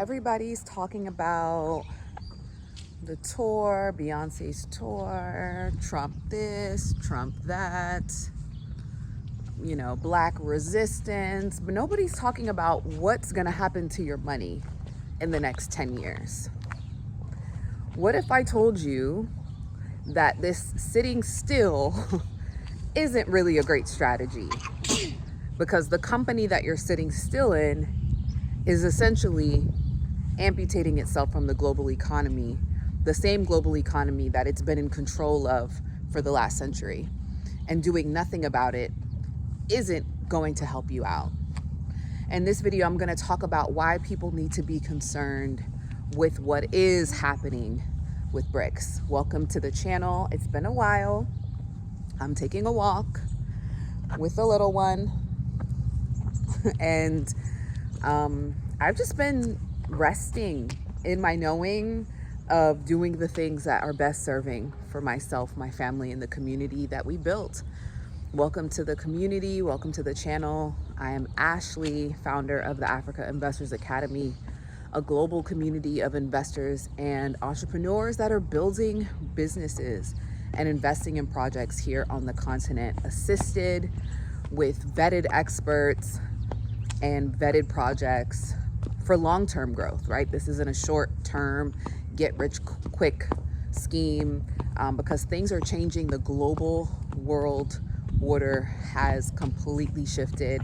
everybody's talking about the tour, Beyonce's tour, Trump this, Trump that, you know, black resistance, but nobody's talking about what's going to happen to your money in the next 10 years. What if I told you that this sitting still isn't really a great strategy? Because the company that you're sitting still in is essentially amputating itself from the global economy, the same global economy that it's been in control of for the last century. And doing nothing about it isn't going to help you out. In this video, I'm going to talk about why people need to be concerned with what is happening with BRICS. Welcome to the channel. It's been a while. I'm taking a walk with the little one. And I've just been resting in my knowing of doing the things that are best serving for myself, my family, and the community that we built. Welcome to the community. Welcome to the channel. I am Ashley, founder of the Africa Investors Academy, a global community of investors and entrepreneurs that are building businesses and investing in projects here on the continent, assisted with vetted experts and vetted projects for long-term growth, right? This isn't a short-term, get-rich-quick scheme because things are changing. The global world order has completely shifted.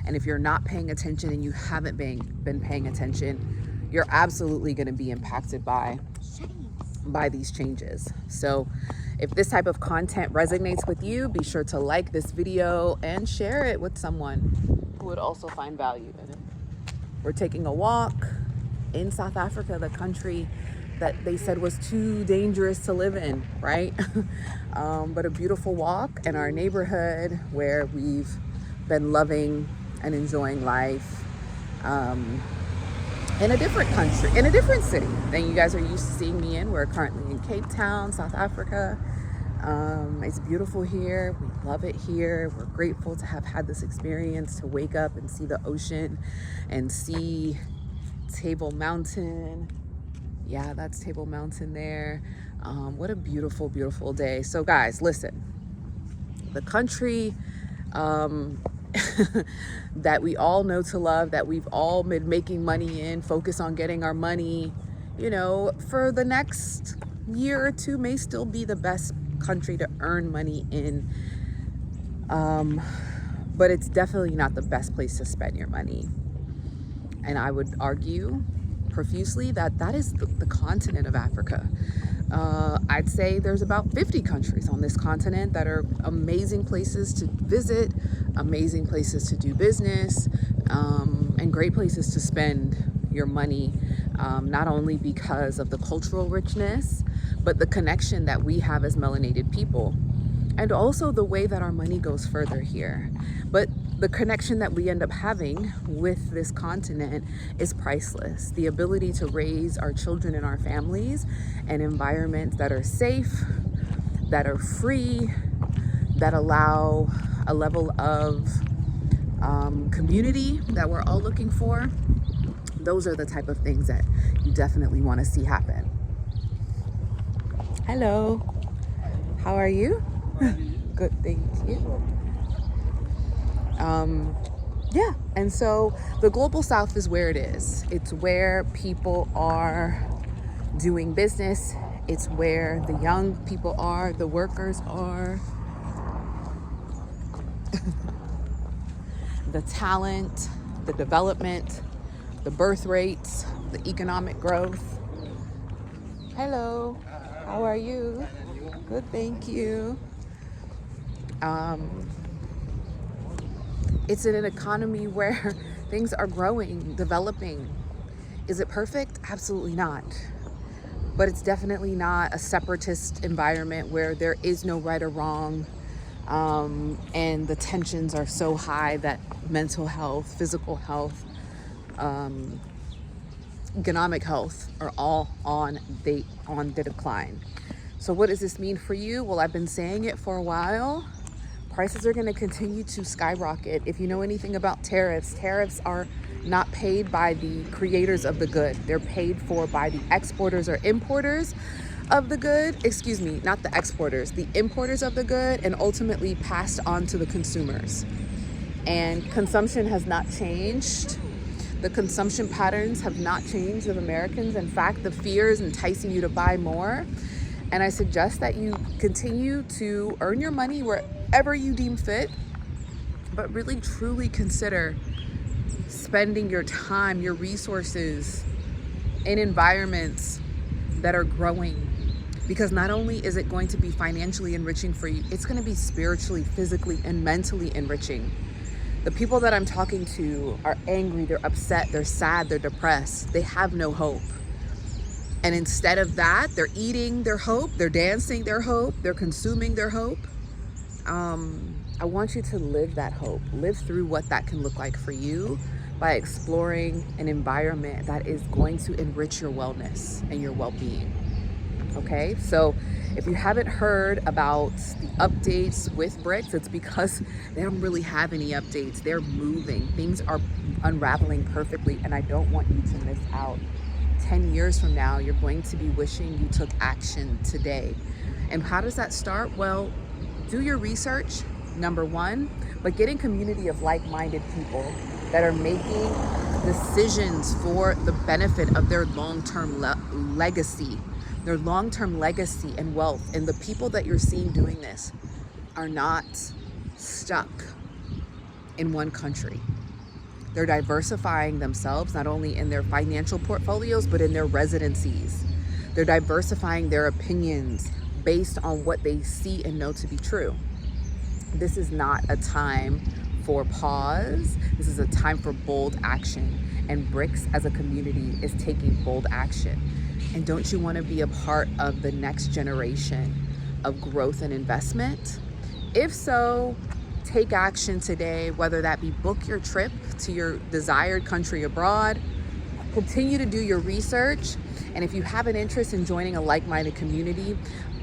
And if you're not paying attention and you haven't been paying attention, you're absolutely going to be impacted by these changes. So if this type of content resonates with you, be sure to like this video and share it with someone who would also find value in it. We're taking a walk in South Africa, the country that they said was too dangerous to live in, right? But a beautiful walk in our neighborhood where we've been loving and enjoying life in a different country, in a different city than you guys are used to seeing me in. We're currently in Cape Town, South Africa. It's beautiful here. We love it here. We're grateful to have had this experience, to wake up and see the ocean and see Table Mountain. Yeah, that's Table Mountain there. What a beautiful, beautiful day. So guys, listen, the country that we all know to love, that we've all been making money in, focus on getting our money, you know, for the next year or two may still be the best country to earn money in. But it's definitely not the best place to spend your money. And I would argue profusely that that is the continent of Africa. I'd say there's about 50 countries on this continent that are amazing places to visit, amazing places to do business, and great places to spend your money, not only because of the cultural richness, but the connection that we have as melanated people, and also the way that our money goes further here. But the connection that we end up having with this continent is priceless. The ability to raise our children and our families in environments that are safe, that are free, that allow a level of community that we're all looking for. Those are the type of things that you definitely want to see happen. Hello, how are you? Good, thank you. Yeah, and so the global south is where it is. It's where people are doing business. It's where the young people are, the workers are, the talent, the development, the birth rates, the economic growth. Hello, how are you? Good, thank you. It's in an economy where things are growing, developing. Is it perfect? Absolutely not. But it's definitely not a separatist environment where there is no right or wrong, and the tensions are so high that mental health, physical health, economic health are all on the decline. So what does this mean for you? Well, I've been saying it for a while. Prices are going to continue to skyrocket. If you know anything about tariffs, tariffs are not paid by the creators of the good. They're paid for by the exporters or importers of the good. Excuse me, not the exporters, the importers of the good, and ultimately passed on to the consumers. And consumption has not changed. The consumption patterns have not changed of Americans. In fact, the fear is enticing you to buy more. And I suggest that you continue to earn your money wherever you deem fit, but really truly consider spending your time, your resources in environments that are growing. Because not only is it going to be financially enriching for you, it's going to be spiritually, physically, and mentally enriching. The people that I'm talking to are angry, they're upset, they're sad, they're depressed, they have no hope. And instead of that, they're eating their hope, they're dancing their hope, they're consuming their hope. I want you to live that hope, live through what that can look like for you by exploring an environment that is going to enrich your wellness and your well-being. Okay, so if you haven't heard about the updates with BRICS, it's because they don't really have any updates. They're moving. Things are unraveling perfectly, and I don't want you to miss out. 10 years from now, you're going to be wishing you took action today. And how does that start? Well, do your research, number one, but get in community of like-minded people that are making decisions for the benefit of their long-term legacy. Their long-term legacy and wealth. And the people that you're seeing doing this are not stuck in one country. They're diversifying themselves, not only in their financial portfolios, but in their residencies. They're diversifying their opinions based on what they see and know to be true. This is not a time for pause. This is a time for bold action. And BRICS as a community is taking bold action. And don't you want to be a part of the next generation of growth and investment? If so, take action today, whether that be book your trip to your desired country abroad, continue to do your research. And if you have an interest in joining a like-minded community,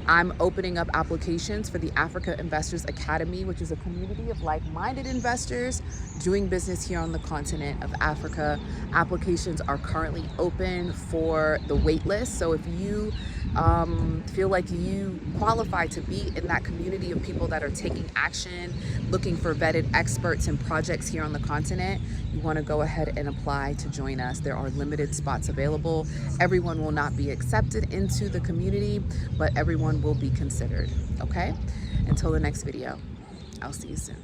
I'm opening up applications for the Africa Investors Academy, which is a community of like-minded investors doing business here on the continent of Africa. Applications are currently open for the wait list. So if you feel like you qualify to be in that community of people that are taking action, looking for vetted experts and projects here on the continent, you want to go ahead and apply to join us. There are limited spots available. Everyone will not be accepted into the community, but everyone will be considered. Okay? Until the next video, I'll see you soon.